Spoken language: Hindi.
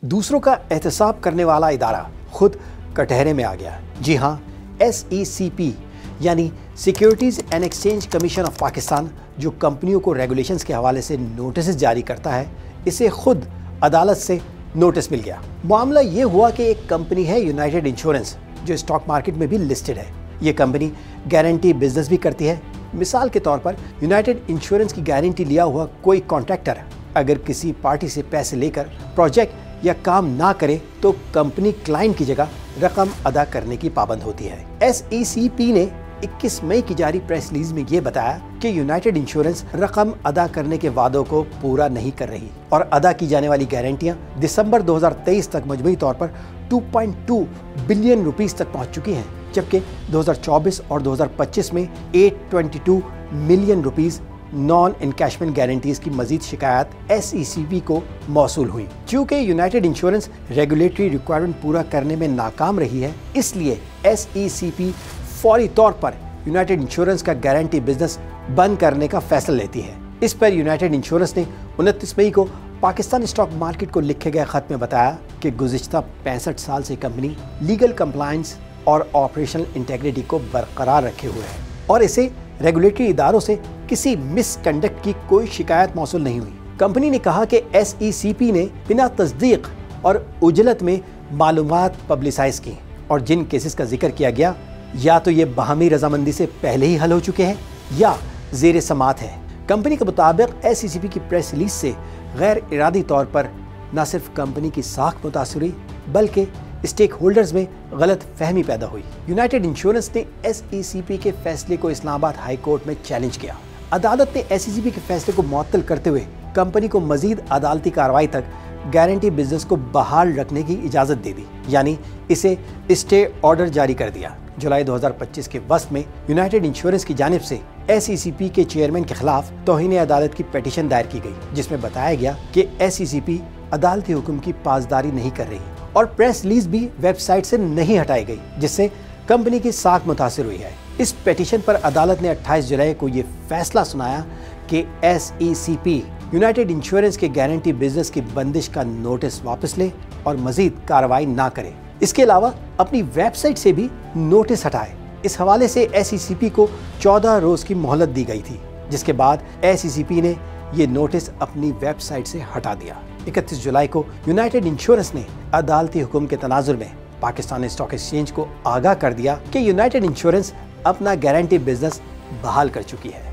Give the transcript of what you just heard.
दूसरों का एहतसाब करने वाला इदारा खुद कटहरे में आ गया। जी हाँ, SECP यानी securities and exchange commission of Pakistan, जो कंपनियों को रेगुलेशंस के हवाले से नोटिस जारी करता है, इसे खुद अदालत से नोटिस मिल गया। मामला ये हुआ कि एक कंपनी है यूनाइटेड इंश्योरेंस, जो स्टॉक मार्केट में भी लिस्टेड है। ये कंपनी गारंटी बिजनेस भी करती है। मिसाल के तौर पर यूनाइटेड इंश्योरेंस की गारंटी लिया हुआ कोई कॉन्ट्रैक्टर अगर किसी पार्टी से पैसे लेकर प्रोजेक्ट या काम ना करे तो कंपनी क्लाइंट की जगह रकम अदा करने की पाबंद होती है। SECP ने 21 मई की जारी प्रेस रिलीज में ये बताया कि यूनाइटेड इंश्योरेंस रकम अदा करने के वादों को पूरा नहीं कर रही और अदा की जाने वाली गारंटियां दिसंबर 2023 तक मजमूई तौर पर 2.2 बिलियन रुपीस तक पहुंच चुकी हैं, जबकि 2024 और 2025 में 822 million rupees non encashment guarantees की मजीद शिकायत SECP को मौसूल हुई। चूंकि यूनाइटेड इंश्योरेंस रेगुलेटरी रिक्वायरमेंट पूरा करने में नाकाम रही है, इसलिए SECP फौरी तौर पर यूनाइटेड इंश्योरेंस का गारंटी बिजनेस बंद करने का फैसला लेती है। इस पर यूनाइटेड इंश्योरेंस ने 29 मई को पाकिस्तान स्टॉक मार्केट को लिखे गए खत में बताया कि गुज़िश्ता 65 साल से कंपनी लीगल कंप्लायंस और ऑपरेशनल इंटेग्रिटी को बरकरार रखे हुए है और इसे रेगुलेटरी इदारों से किसी मिसकंडक्ट की कोई शिकायत मौसूल नहीं हुई। कंपनी ने कहा कि SECP ने बिना तस्दीक और उजलत में मालूमात पब्लिसाइज की और जिन केसेस का जिक्र किया गया या तो ये बाहमी रजामंदी से पहले ही हल हो चुके हैं या ज़ेर समात है। कंपनी के मुताबिक SECP की प्रेस रिलीज से गैर इरादी तौर पर न सिर्फ कंपनी की साख मुतासर हुई बल्कि स्टेक होल्डर्स में गलत फहमी पैदा हुई। यूनाइटेड इंश्योरेंस ने SECP के फैसले को इस्लामाबाद हाई कोर्ट में चैलेंज किया। अदालत ने SECP के फैसले को मुअत्तल करते हुए कंपनी को मजीद अदालती कार्रवाई तक गारंटी बिजनेस को बहाल रखने की इजाज़त दे दी, यानी इसे स्टे ऑर्डर जारी कर दिया। जुलाई 2025 के वक्त में यूनाइटेड इंश्योरेंस की जानिब से SECP के चेयरमैन के खिलाफ तौहीन अदालत की पिटीशन दायर की गई, जिसमें बताया गया कि SECP अदालती हुक्म की पासदारी नहीं कर रही और प्रेस रिलीज भी वेबसाइट से नहीं हटाई गई, जिससे कंपनी की साख मुतासिर हुई है। इस पिटीशन पर अदालत ने 28 जुलाई को ये फैसला सुनाया कि SECP यूनाइटेड इंश्योरेंस के गारंटी बिजनेस की बंदिश का नोटिस वापस ले और मजीद कार्रवाई ना करे। इसके अलावा अपनी वेबसाइट से भी नोटिस हटाए। इस हवाले से SECP को 14 रोज की मोहलत दी गई थी, जिसके बाद SECP ने ये नोटिस अपनी वेबसाइट से हटा दिया। 31 जुलाई को यूनाइटेड इंश्योरेंस ने अदालती हुक्म के तनाजुर में पाकिस्तान स्टॉक एक्सचेंज को आगाह कर दिया कि यूनाइटेड इंश्योरेंस अपना गारंटी बिजनेस बहाल कर चुकी है।